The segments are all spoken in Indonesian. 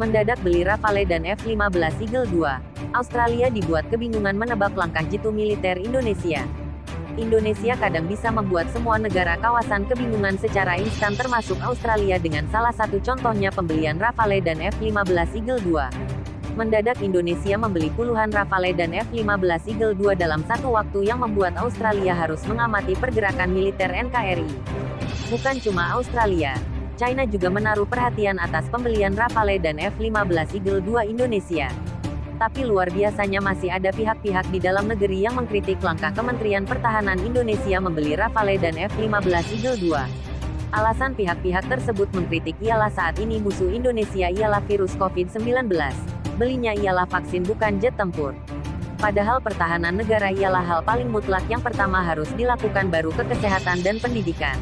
Mendadak beli Rafale dan F-15 Eagle II. Australia dibuat kebingungan menebak langkah jitu militer Indonesia. Indonesia kadang bisa membuat semua negara kawasan kebingungan secara instan termasuk Australia dengan salah satu contohnya pembelian Rafale dan F-15 Eagle II. Mendadak Indonesia membeli puluhan Rafale dan F-15 Eagle II dalam satu waktu yang membuat Australia harus mengamati pergerakan militer NKRI. Bukan cuma Australia, China juga menaruh perhatian atas pembelian Rafale dan F-15 Eagle II Indonesia. Tapi luar biasanya masih ada pihak-pihak di dalam negeri yang mengkritik langkah Kementerian Pertahanan Indonesia membeli Rafale dan F-15 Eagle II. Alasan pihak-pihak tersebut mengkritik ialah saat ini musuh Indonesia ialah virus COVID-19. Belinya ialah vaksin bukan jet tempur. Padahal pertahanan negara ialah hal paling mutlak yang pertama harus dilakukan baru ke kesehatan dan pendidikan.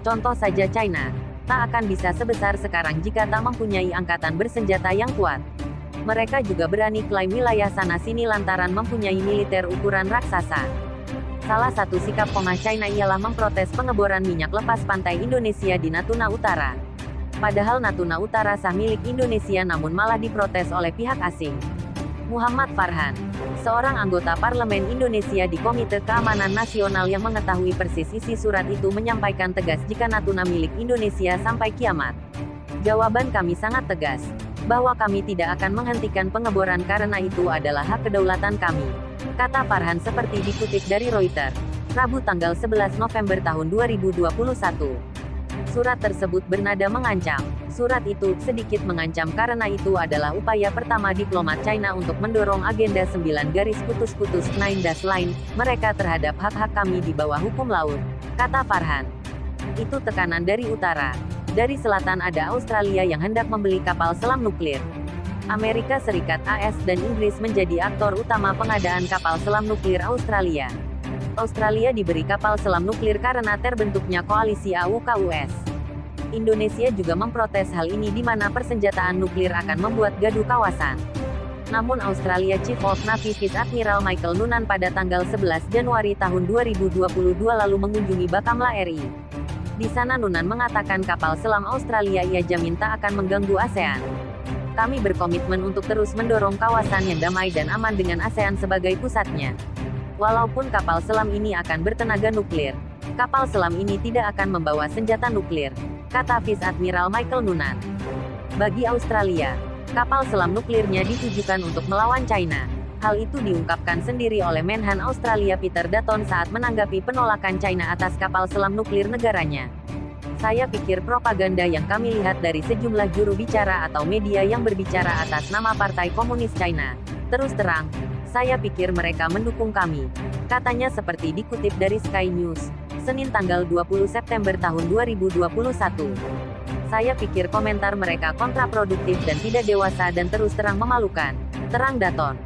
Contoh saja China, tak akan bisa sebesar sekarang jika tak mempunyai angkatan bersenjata yang kuat. Mereka juga berani klaim wilayah sana-sini lantaran mempunyai militer ukuran raksasa. Salah satu sikap pongah China ialah memprotes pengeboran minyak lepas pantai Indonesia di Natuna Utara. Padahal Natuna Utara sah milik Indonesia namun malah diprotes oleh pihak asing. Muhammad Farhan, seorang anggota parlemen Indonesia di Komite Keamanan Nasional yang mengetahui persis isi surat itu menyampaikan tegas jika Natuna milik Indonesia sampai kiamat. Jawaban kami sangat tegas, bahwa kami tidak akan menghentikan pengeboran karena itu adalah hak kedaulatan kami, kata Farhan seperti dikutip dari Reuters, Rabu tanggal 11 November tahun 2021. Surat tersebut bernada mengancam. Surat itu sedikit mengancam karena itu adalah upaya pertama diplomat China untuk mendorong agenda 9 garis putus-putus 9 line mereka terhadap hak-hak kami di bawah hukum laut, kata Farhan. Itu tekanan dari utara. Dari selatan ada Australia yang hendak membeli kapal selam nuklir. Amerika Serikat AS dan Inggris menjadi aktor utama pengadaan kapal selam nuklir Australia. Australia diberi kapal selam nuklir karena terbentuknya koalisi AUKUS. Indonesia juga memprotes hal ini di mana persenjataan nuklir akan membuat gaduh kawasan. Namun Australia Chief of Navy Vice Admiral Michael Noonan pada tanggal 11 Januari tahun 2022 lalu mengunjungi Bakamla RI. Di sana Noonan mengatakan kapal selam Australia ia jamin tak akan mengganggu ASEAN. Kami berkomitmen untuk terus mendorong kawasan yang damai dan aman dengan ASEAN sebagai pusatnya. Walaupun kapal selam ini akan bertenaga nuklir, kapal selam ini tidak akan membawa senjata nuklir, kata Vice Admiral Michael Noonan. Bagi Australia, kapal selam nuklirnya ditujukan untuk melawan China. Hal itu diungkapkan sendiri oleh Menhan Australia Peter Dutton saat menanggapi penolakan China atas kapal selam nuklir negaranya. Saya pikir propaganda yang kami lihat dari sejumlah juru bicara atau media yang berbicara atas nama Partai Komunis China. Terus terang, saya pikir mereka mendukung kami, katanya seperti dikutip dari Sky News, Senin tanggal 20 September tahun 2021. Saya pikir komentar mereka kontraproduktif dan tidak dewasa dan terus terang memalukan, terang Dutton.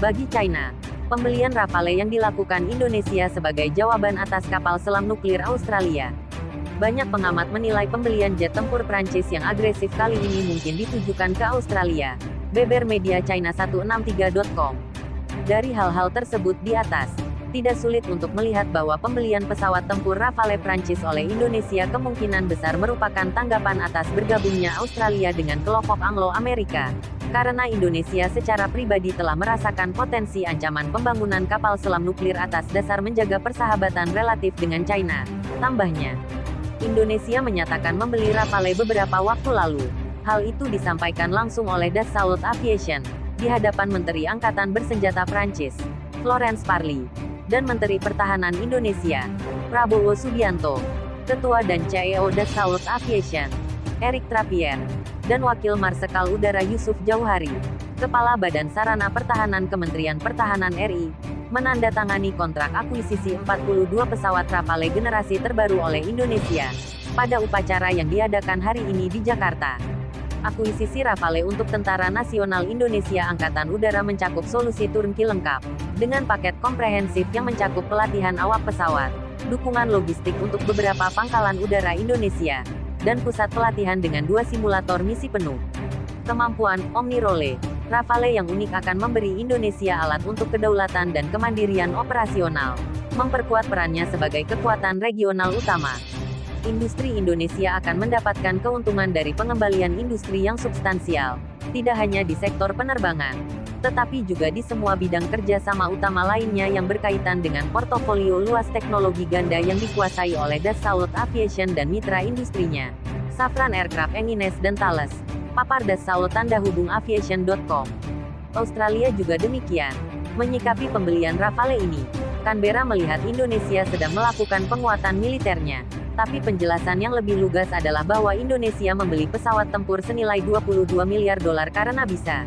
Bagi China, pembelian Rafale yang dilakukan Indonesia sebagai jawaban atas kapal selam nuklir Australia. Banyak pengamat menilai pembelian jet tempur Prancis yang agresif kali ini mungkin ditujukan ke Australia. Beber media China 163.com. Dari hal-hal tersebut di atas, tidak sulit untuk melihat bahwa pembelian pesawat tempur Rafale Prancis oleh Indonesia kemungkinan besar merupakan tanggapan atas bergabungnya Australia dengan kelompok Anglo-Amerika. Karena Indonesia secara pribadi telah merasakan potensi ancaman pembangunan kapal selam nuklir atas dasar menjaga persahabatan relatif dengan China, tambahnya. Indonesia menyatakan membeli Rafale beberapa waktu lalu. Hal itu disampaikan langsung oleh Dassault Aviation, di hadapan Menteri Angkatan Bersenjata Prancis, Florence Parly, dan Menteri Pertahanan Indonesia, Prabowo Subianto, Ketua dan CEO Dassault Aviation, Eric Trappier, dan Wakil Marsekal Udara Yusuf Jauhari, Kepala Badan Sarana Pertahanan Kementerian Pertahanan RI, menandatangani kontrak akuisisi 42 pesawat Rafale generasi terbaru oleh Indonesia, pada upacara yang diadakan hari ini di Jakarta. Akuisisi Rafale untuk Tentara Nasional Indonesia Angkatan Udara mencakup solusi turnkey lengkap, dengan paket komprehensif yang mencakup pelatihan awak pesawat, dukungan logistik untuk beberapa pangkalan udara Indonesia, dan pusat pelatihan dengan 2 simulator misi penuh. Kemampuan Omni-Role Rafale yang unik akan memberi Indonesia alat untuk kedaulatan dan kemandirian operasional, memperkuat perannya sebagai kekuatan regional utama. Industri Indonesia akan mendapatkan keuntungan dari pengembalian industri yang substansial, tidak hanya di sektor penerbangan, tetapi juga di semua bidang kerjasama utama lainnya yang berkaitan dengan portofolio luas teknologi ganda yang dikuasai oleh Dassault Aviation dan mitra industrinya, Safran Aircraft Engines dan Thales, papar Dassault tanda hubung aviation.com. Australia juga demikian. Menyikapi pembelian Rafale ini, Canberra melihat Indonesia sedang melakukan penguatan militernya. Tapi penjelasan yang lebih lugas adalah bahwa Indonesia membeli pesawat tempur senilai 22 miliar dolar karena bisa.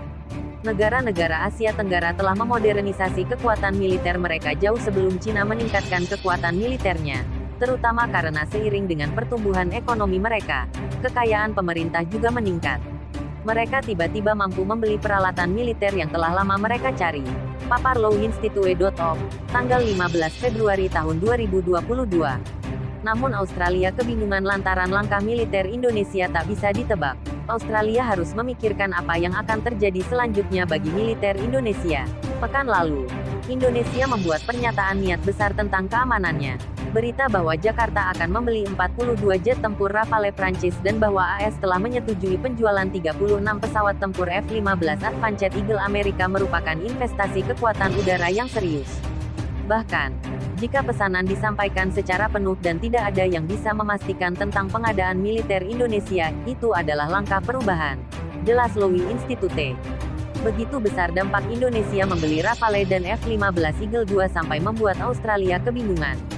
Negara-negara Asia Tenggara telah memodernisasi kekuatan militer mereka jauh sebelum Cina meningkatkan kekuatan militernya. Terutama karena seiring dengan pertumbuhan ekonomi mereka, kekayaan pemerintah juga meningkat. Mereka tiba-tiba mampu membeli peralatan militer yang telah lama mereka cari. Papar lawinstitute.org, tanggal 15 Februari tahun 2022. Namun Australia kebingungan lantaran langkah militer Indonesia tak bisa ditebak. Australia harus memikirkan apa yang akan terjadi selanjutnya bagi militer Indonesia. Pekan lalu, Indonesia membuat pernyataan niat besar tentang keamanannya. Berita bahwa Jakarta akan membeli 42 jet tempur Rafale Prancis dan bahwa AS telah menyetujui penjualan 36 pesawat tempur F-15 Advanced Eagle Amerika merupakan investasi kekuatan udara yang serius. Bahkan, jika pesanan disampaikan secara penuh dan tidak ada yang bisa memastikan tentang pengadaan militer Indonesia, itu adalah langkah perubahan. Jelas Lowy Institute. Begitu besar dampak Indonesia membeli Rafale dan F-15 Eagle II sampai membuat Australia kebingungan.